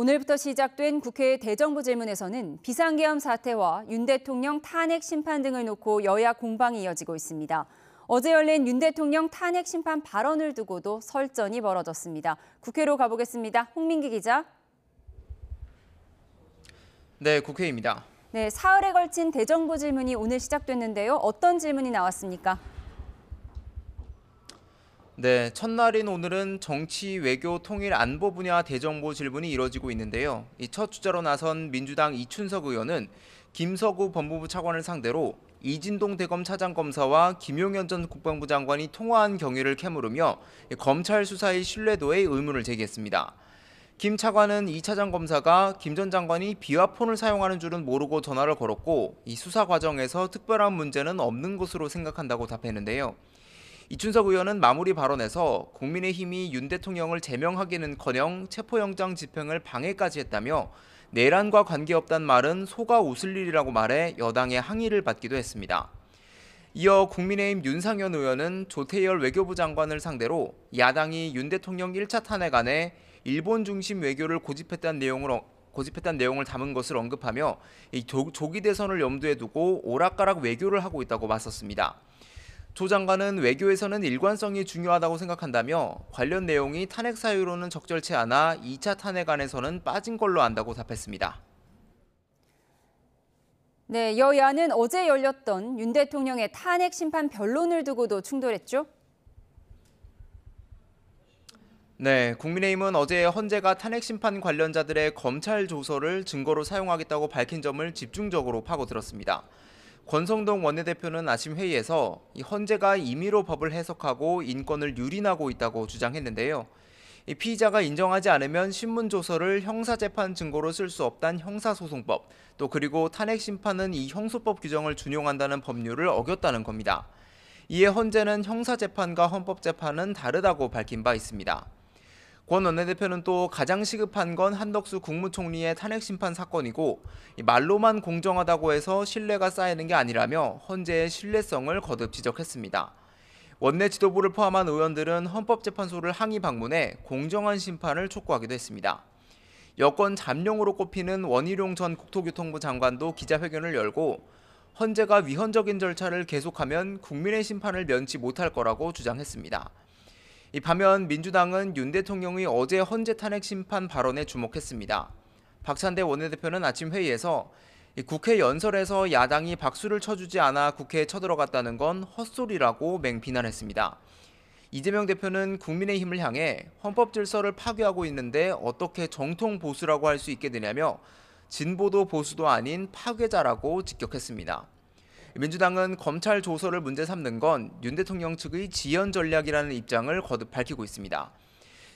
오늘부터 시작된 국회 대정부 질문에서는 비상계엄 사태와 윤 대통령 탄핵 심판 등을 놓고 여야 공방이 이어지고 있습니다. 어제 열린 윤 대통령 탄핵 심판 발언을 두고도 설전이 벌어졌습니다. 국회로 가보겠습니다. 홍민기 기자. 네, 국회입니다. 네, 사흘에 걸친 대정부 질문이 오늘 시작됐는데요. 어떤 질문이 나왔습니까? 네, 첫날인 오늘은 정치, 외교, 통일, 안보 분야 대정부 질문이 이뤄지고 있는데요. 이 첫 주자로 나선 민주당 이춘석 의원은 김서구 법무부 차관을 상대로 이진동 대검 차장검사와 김용현 전 국방부 장관이 통화한 경위를 캐물으며 검찰 수사의 신뢰도에 의문을 제기했습니다. 김 차관은 이 차장검사가 김 전 장관이 비화폰을 사용하는 줄은 모르고 전화를 걸었고 이 수사 과정에서 특별한 문제는 없는 것으로 생각한다고 답했는데요. 이춘석 의원은 마무리 발언에서 국민의힘이 윤 대통령을 제명하기는커녕 체포영장 집행을 방해까지 했다며 내란과 관계없단 말은 속아 웃을 일이라고 말해 여당의 항의를 받기도 했습니다. 이어 국민의힘 윤상현 의원은 조태열 외교부 장관을 상대로 야당이 윤 대통령 1차 탄핵안에 일본 중심 외교를 고집했다는 내용을 담은 것을 언급하며 조기 대선을 염두에 두고 오락가락 외교를 하고 있다고 맞섰습니다. 조 장관은 외교에서는 일관성이 중요하다고 생각한다며 관련 내용이 탄핵 사유로는 적절치 않아 2차 탄핵안에서는 빠진 걸로 안다고 답했습니다. 네, 여야는 어제 열렸던 윤 대통령의 탄핵 심판 변론을 두고도 충돌했죠? 네, 국민의힘은 어제 헌재가 탄핵 심판 관련자들의 검찰 조서를 증거로 사용하겠다고 밝힌 점을 집중적으로 파고들었습니다. 권성동 원내대표는 아침 회의에서 이 헌재가 임의로 법을 해석하고 인권을 유린하고 있다고 주장했는데요. 이 피의자가 인정하지 않으면 신문조서를 형사재판 증거로 쓸 수 없다는 형사소송법, 또 그리고 탄핵 심판은 이 형소법 규정을 준용한다는 법률을 어겼다는 겁니다. 이에 헌재는 형사재판과 헌법재판은 다르다고 밝힌 바 있습니다. 권 원내대표는 또 가장 시급한 건 한덕수 국무총리의 탄핵 심판 사건이고 말로만 공정하다고 해서 신뢰가 쌓이는 게 아니라며 헌재의 신뢰성을 거듭 지적했습니다. 원내 지도부를 포함한 의원들은 헌법재판소를 항의 방문해 공정한 심판을 촉구하기도 했습니다. 여권 잠룡으로 꼽히는 원희룡 전 국토교통부 장관도 기자회견을 열고 헌재가 위헌적인 절차를 계속하면 국민의 심판을 면치 못할 거라고 주장했습니다. 반면 민주당은 윤 대통령이 어제 헌재 탄핵 심판 발언에 주목했습니다. 박찬대 원내대표는 아침 회의에서 국회 연설에서 야당이 박수를 쳐주지 않아 국회에 쳐들어갔다는 건 헛소리라고 맹비난했습니다. 이재명 대표는 국민의힘을 향해 헌법 질서를 파괴하고 있는데 어떻게 정통 보수라고 할 수 있게 되냐며 진보도 보수도 아닌 파괴자라고 직격했습니다. 민주당은 검찰 조서를 문제 삼는 건 윤 대통령 측의 지연 전략이라는 입장을 거듭 밝히고 있습니다.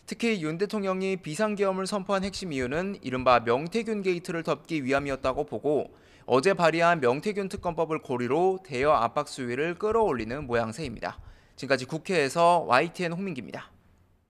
특히 윤 대통령이 비상계엄을 선포한 핵심 이유는 이른바 명태균 게이트를 덮기 위함이었다고 보고 어제 발의한 명태균 특검법을 고리로 대여 압박 수위를 끌어올리는 모양새입니다. 지금까지 국회에서 YTN 홍민기입니다.